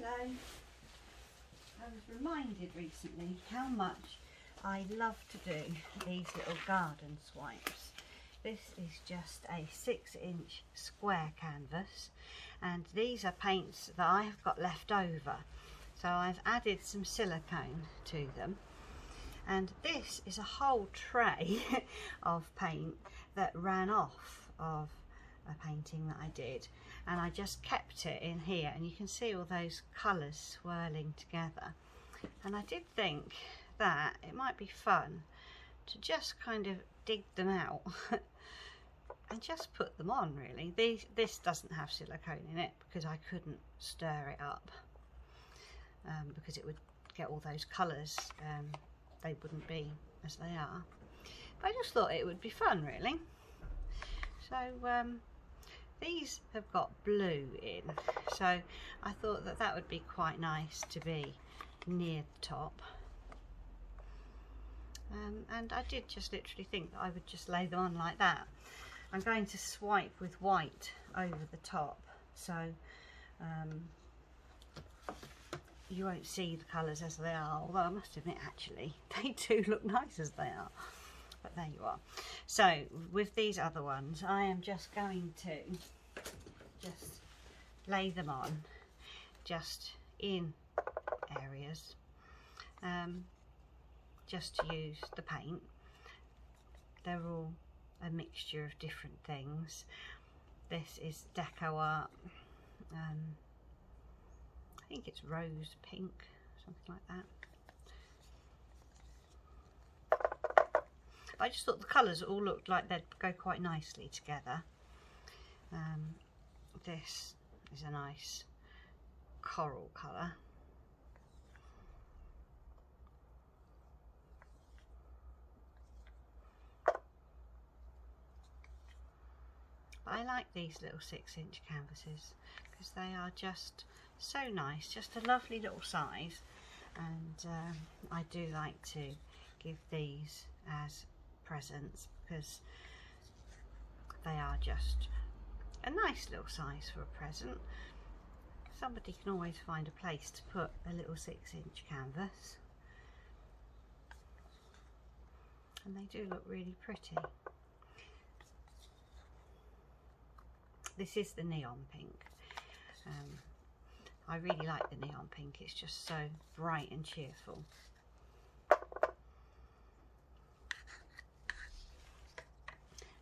Hello. I was reminded recently how much I love to do these little garden swipes. This is just a 6-inch square canvas, and these are paints that I have got left over. So I've added some silicone to them, and this is a whole tray of paint that ran off of a painting that I did, and I just kept it in here, and you can see all those colours swirling together. And I did think that it might be fun to just kind of dig them out and just put them on, really. This doesn't have silicone in it because I couldn't stir it up, because it would get all those colours, they wouldn't be as they are. But I just thought it would be fun, really. So these have got blue in, so I thought that that would be quite nice to be near the top. And I did just literally think that I would just lay them on like that. I'm going to swipe with white over the top, so you won't see the colours as they are, although I must admit actually they do look nice as they are. But there you are. So with these other ones, I am just going to just lay them on just in areas, just to use the paint. They're all a mixture of different things. This is deco art, I think it's rose pink, something like that. I just thought the colours all looked like they'd go quite nicely together. This is a nice coral colour. I like these little 6-inch canvases because they are just so nice, just a lovely little size, and I do like to give these as presents because they are just a nice little size for a present. Somebody can always find a place to put a little 6-inch canvas, and they do look really pretty. This is the neon pink. I really like the neon pink, it's just so bright and cheerful.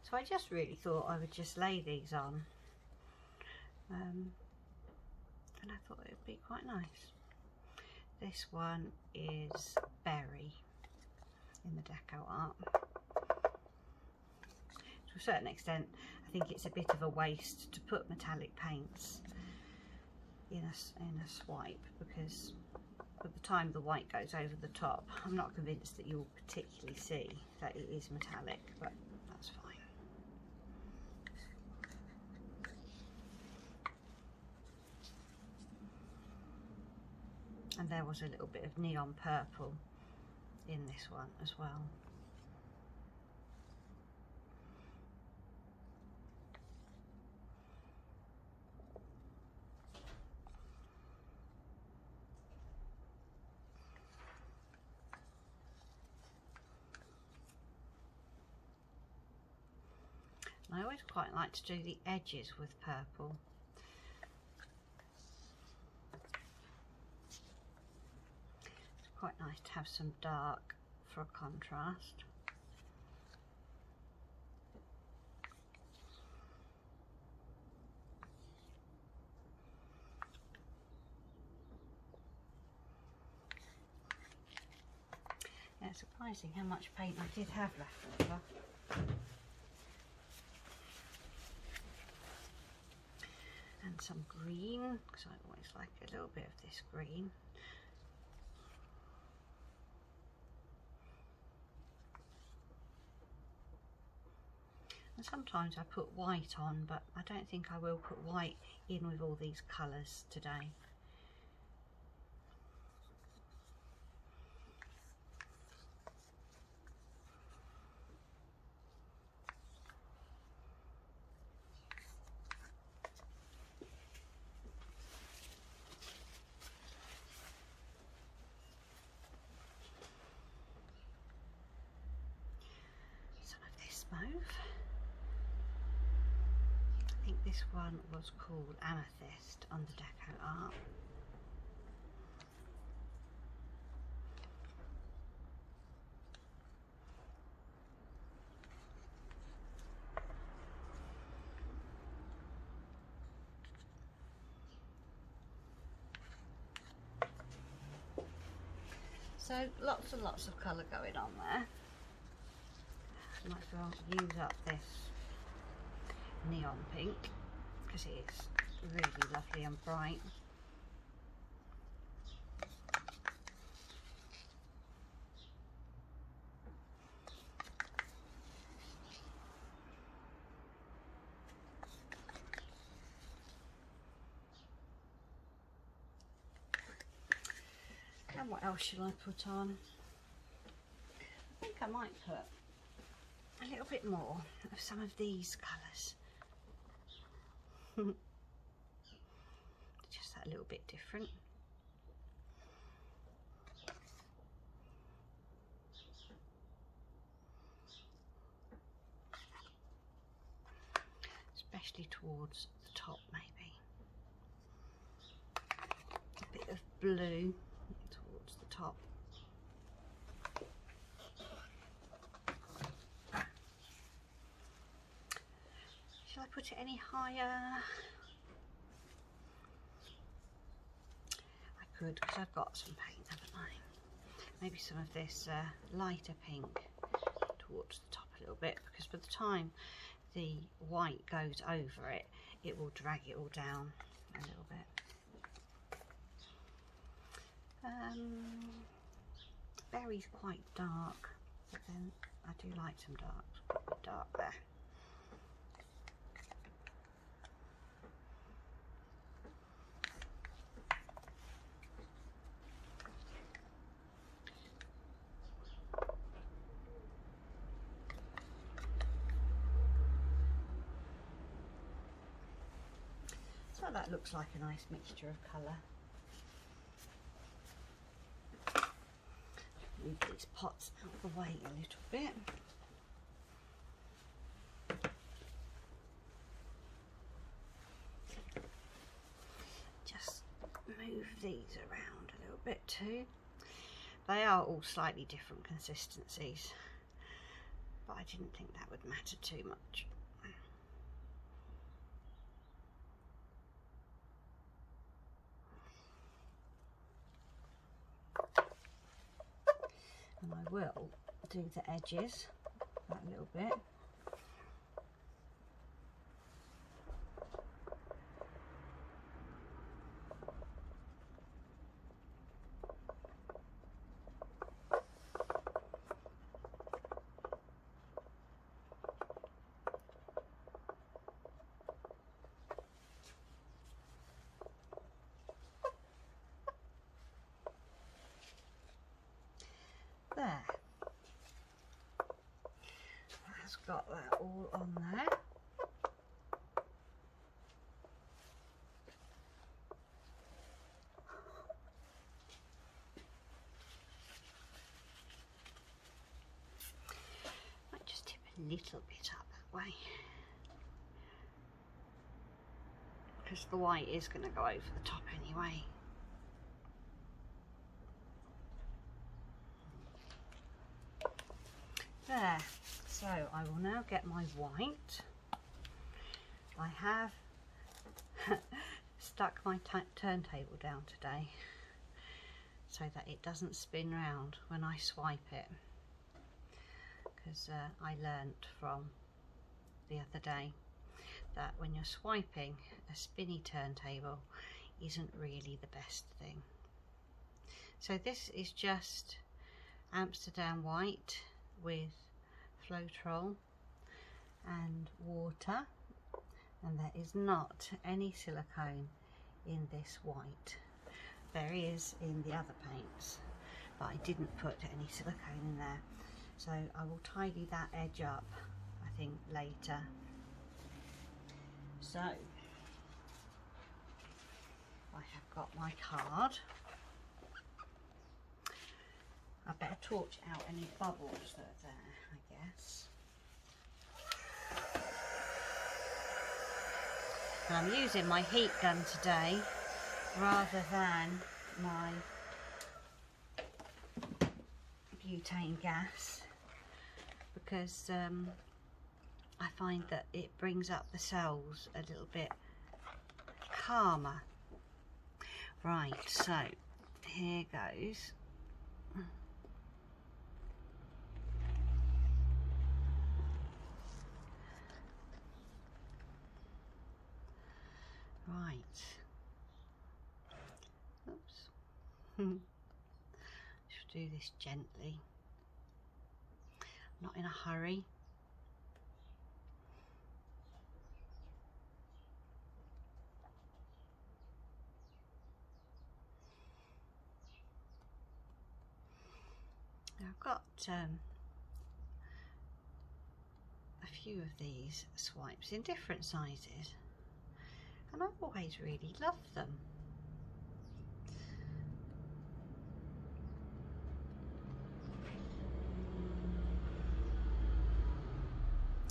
So I just really thought I would just lay these on, and I thought it would be quite nice. This one is berry in the deco art. To a certain extent, I think it's a bit of a waste to put metallic paints in a swipe, because by the time the white goes over the top, I'm not convinced that you'll particularly see that it is metallic, but that's fine. And there was a little bit of neon purple in this one as well. I always quite like to do the edges with purple. It's quite nice to have some dark for a contrast. Yeah, it's surprising how much paint I did have left over. And some green, because I always like a little bit of this green. And sometimes I put white on, but I don't think I will put white in with all these colours today. mauve. I think this one was called Amethyst on the Deco Art. So lots and lots of colour going on there. Might as well use up this neon pink because it is really lovely and bright. And what else shall I put on? I think I might put a little bit more of some of these colours. Just that little bit different. Especially towards the top, maybe. A bit of blue towards the top. Shall I put it any higher? I could, because I've got some paint, haven't I? Maybe some of this lighter pink towards the top a little bit, because by the time the white goes over it, it will drag it all down a little bit. Berry's quite dark, but then I do like some dark. Put a bit dark there. So that looks like a nice mixture of colour. Move these pots out of the way a little bit. Just move these around a little bit too. They are all slightly different consistencies, but I didn't think that would matter too much. And I will do the edges that little bit. There. That's got that all on there. Might just tip a little bit up that way, because the white is going to go over the top anyway. There, so I will now get my white. I have stuck my turntable down today so that it doesn't spin round when I swipe it, because I learnt from the other day that when you're swiping, a spinny turntable isn't really the best thing. So this is just Amsterdam white with floetrol and water, and there is not any silicone in this white. There is in the other paints, but I didn't put any silicone in there, so I will tidy that edge up I think later. So I have got my card. I better torch out any bubbles that are there, I guess. And I'm using my heat gun today rather than my butane gas, because I find that it brings up the cells a little bit calmer. Right, so here goes. Right. Oops. Just do this gently. Not in a hurry. Now I've got a few of these swipes in different sizes, and I've always really loved them.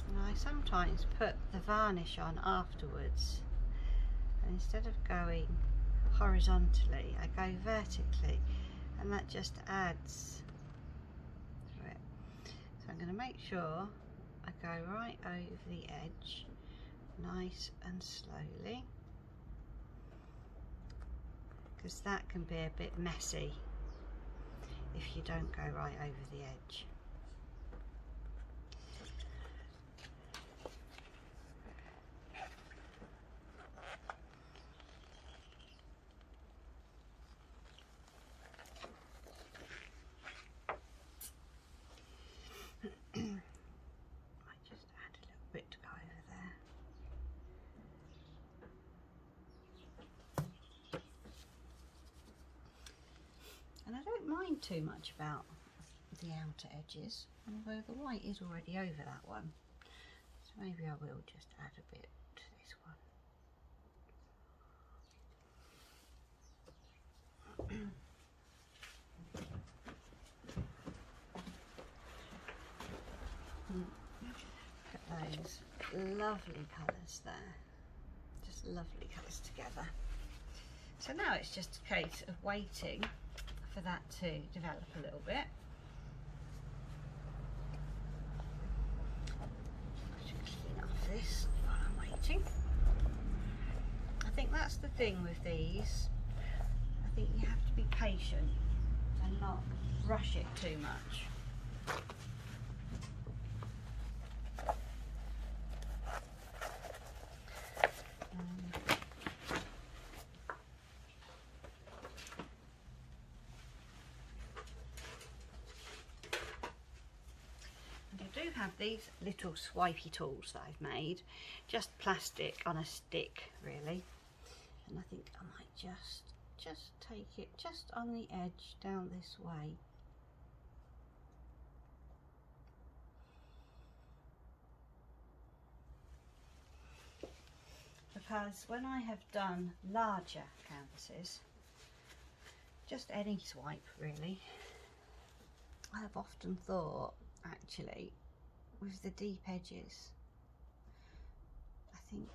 And I sometimes put the varnish on afterwards, and instead of going horizontally I go vertically, and that just adds to it. So I'm going to make sure I go right over the edge, nice and slowly, because that can be a bit messy if you don't go right over the edge. Might just add a little bit to go over there. And I don't mind too much about the outer edges, although the white is already over that one, so maybe I will just add a bit to this one. Look at those lovely colours there, just lovely colours together. So now it's just a case of waiting for that to develop a little bit. Just clean off this while I'm waiting. I think that's the thing with these. I think you have to be patient and not rush it too much. Have these little swipey tools that I've made, just plastic on a stick really, and I think I might just take it just on the edge down this way. Because when I have done larger canvases, just any swipe really, I have often thought actually with the deep edges, I think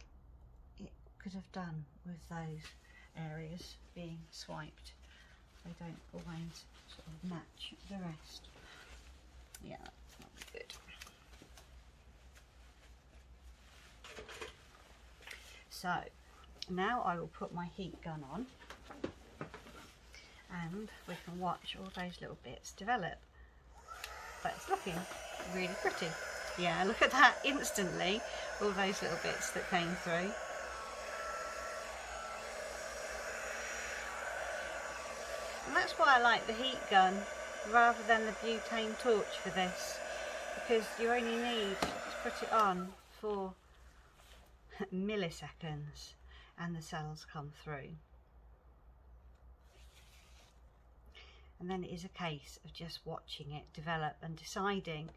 it could have done with those areas being swiped. They don't always sort of match the rest. Yeah, that's not good. So now I will put my heat gun on and we can watch all those little bits develop. But it's looking really pretty. Yeah, look at that instantly, all those little bits that came through. And that's why I like the heat gun rather than the butane torch for this, because you only need to put it on for milliseconds and the cells come through. And then it is a case of just watching it develop and deciding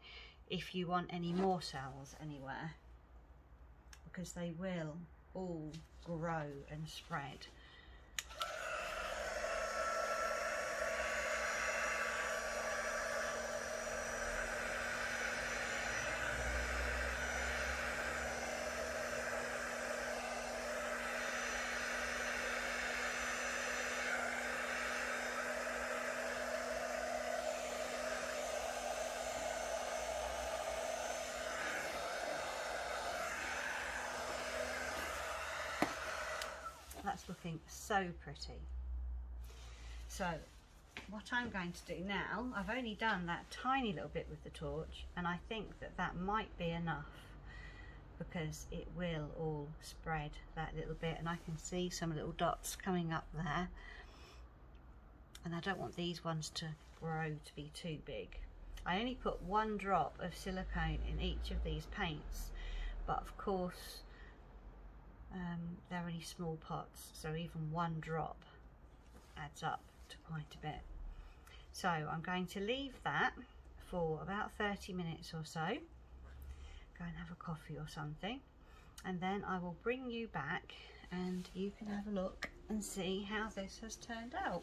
if you want any more cells anywhere, because they will all grow and spread. That's looking so pretty. So what I'm going to do now, I've only done that tiny little bit with the torch, and I think that that might be enough, because it will all spread that little bit, and I can see some little dots coming up there, and I don't want these ones to grow to be too big. I only put 1 drop of silicone in each of these paints, but of course they're only small pots, so even 1 drop adds up to quite a bit. So I'm going to leave that for about 30 minutes or so, go and have a coffee or something, and then I will bring you back and you can have a look and see how this has turned out.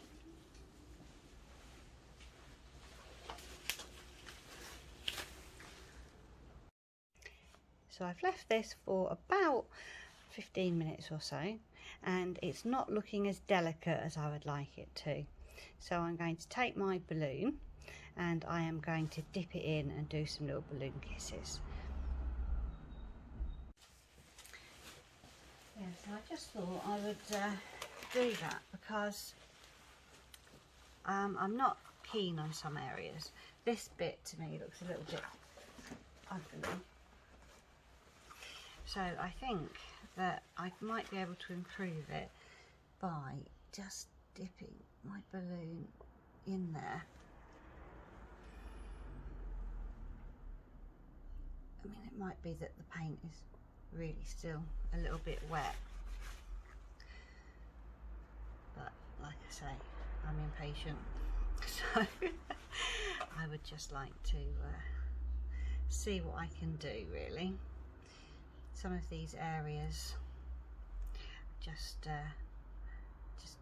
So I've left this for about 15 minutes or so, and it's not looking as delicate as I would like it to. So I'm going to take my balloon and I am going to dip it in and do some little balloon kisses. Yeah, so I just thought I would do that because I'm not keen on some areas. This bit to me looks a little bit ugly. So I think that I might be able to improve it by just dipping my balloon in there. I mean, it might be that the paint is really still a little bit wet, but like I say, I'm impatient, so I would just like to see what I can do really. Some of these areas just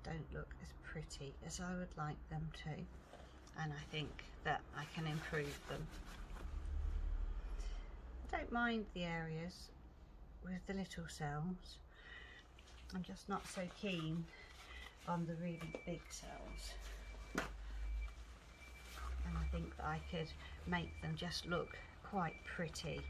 don't look as pretty as I would like them to, and I think that I can improve them. I don't mind the areas with the little cells, I'm just not so keen on the really big cells, and I think that I could make them just look quite pretty.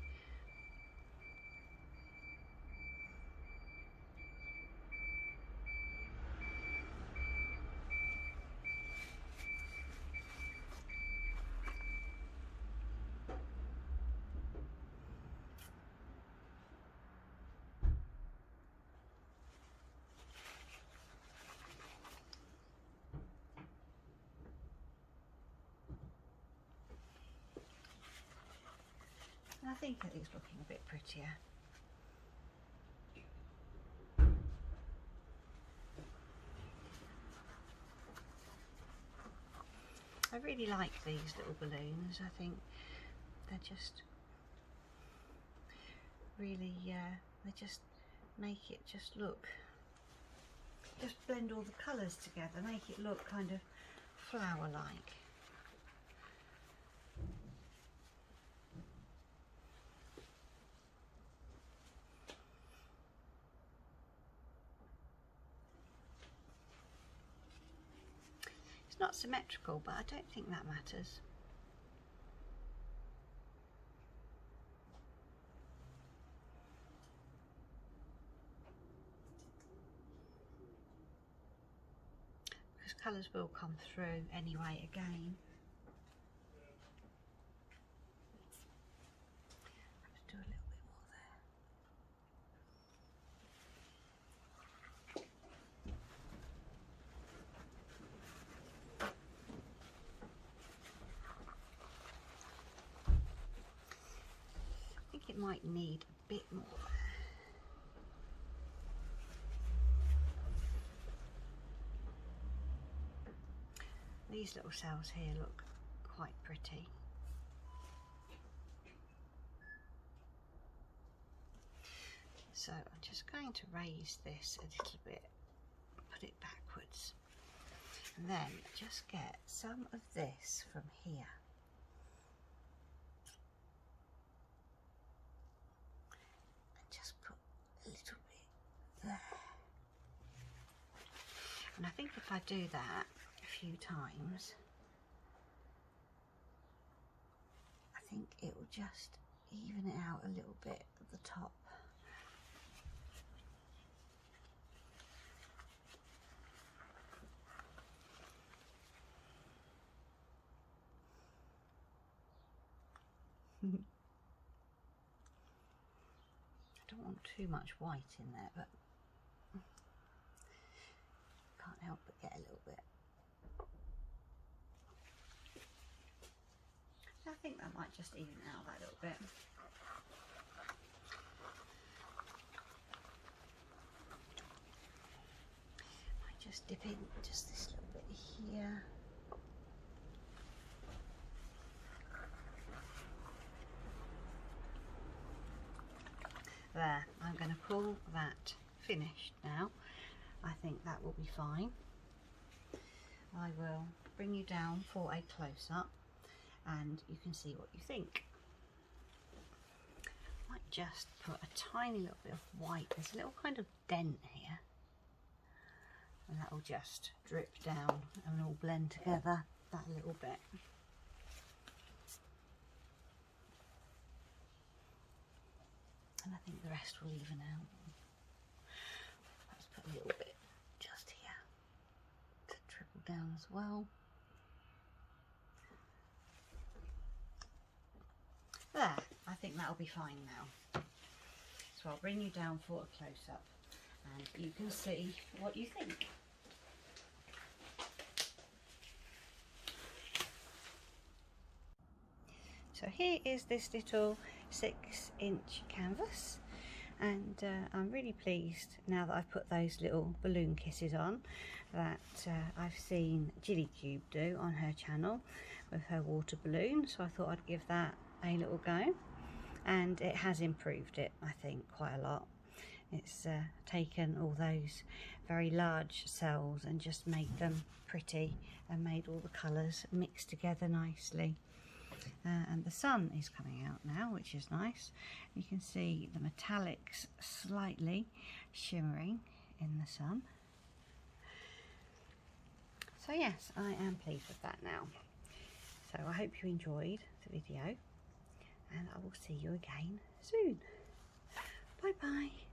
I think that it's looking a bit prettier. I really like these little balloons. I think they're just really, they just make it just look, just blend all the colours together, make it look kind of flower-like. It's not symmetrical, but I don't think that matters. Because colours will come through anyway again. Let's do a little bit more there. I think it might need a bit more. These little cells here look quite pretty. So I'm just going to raise this a little bit, put it backwards, and then just get some of this from here. And just put a little bit there. And I think if I do that a few times, I think it will just even it out a little bit at the top. want too much white in there, but can't help but get a little bit. I think that might just even out that little bit. Might just dip in just this little bit here. There, I'm going to call that finished now. I think that will be fine. I will bring you down for a close-up and you can see what you think. I might just put a tiny little bit of white. There's a little kind of dent here, and that will just drip down and all blend together that little bit. And I think the rest will even out. Let's put a little bit just here to trickle down as well. There, I think that'll be fine now. So I'll bring you down for a close-up and you can see what you think. So here is this little 6-inch canvas, and I'm really pleased now that I've put those little balloon kisses on that I've seen Jilly Cube do on her channel with her water balloon, so I thought I'd give that a little go, and it has improved it, I think, quite a lot. It's taken all those very large cells and just made them pretty and made all the colours mix together nicely. And the sun is coming out now, which is nice. You can see the metallics slightly shimmering in the sun. So yes, I am pleased with that now. So I hope you enjoyed the video, and I will see you again soon. Bye bye.